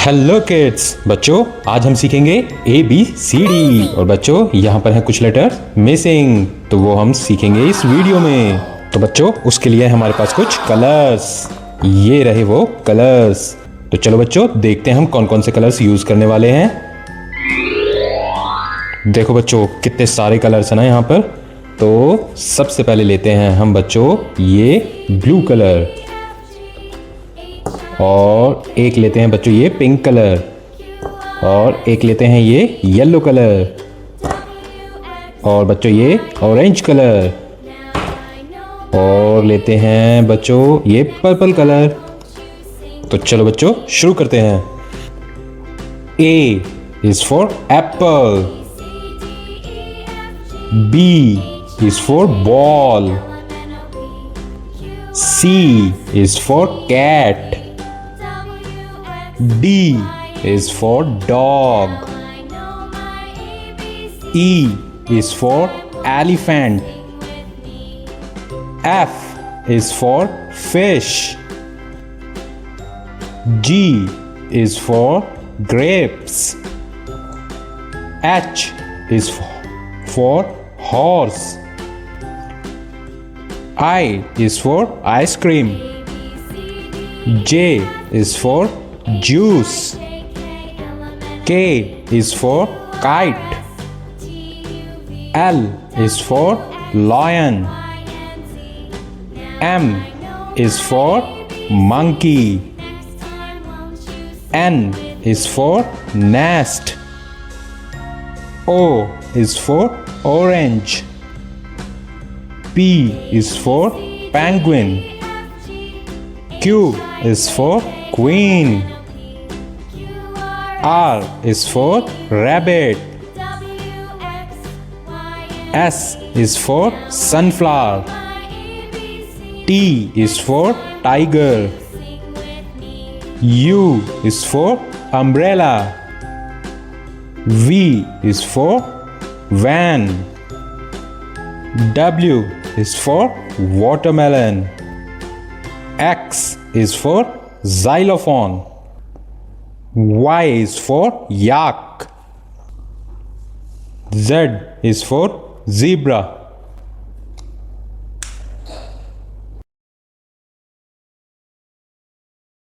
Hello kids बच्चों, आज हम सीखेंगे ABCD और बच्चों यहाँ पर है कुछ लेटर मिसिंग, तो वो हम सीखेंगे इस वीडियो में। तो बच्चों उसके लिए हमारे पास कुछ कलर्स, ये रहे वो कलर्स। तो चलो बच्चों देखते हैं हम कौन कौन से कलर्स यूज करने वाले हैं। देखो बच्चों कितने सारे कलर्स हैं ना यहाँ पर। तो सबसे पहले लेते हैं हम बच्चों ये ब्लू कलर, और एक लेते हैं बच्चों ये पिंक कलर, और एक लेते हैं ये येलो कलर, और बच्चों ये ऑरेंज कलर, और लेते हैं बच्चों ये पर्पल कलर। तो चलो बच्चों शुरू करते हैं। A is for apple, B is for ball, C is for cat, D is for dog, E is for elephant, F is for fish, G is for grapes, H is for horse, I is for ice cream, J is for juice, K is for kite, L is for lion, M is for monkey, N is for nest, O is for orange, P is for penguin, Q is for queen, R is for rabbit, S is for sunflower, T is for tiger, U is for umbrella, V is for van, W is for watermelon, X is for xylophone, Y is for yak, Z is for zebra.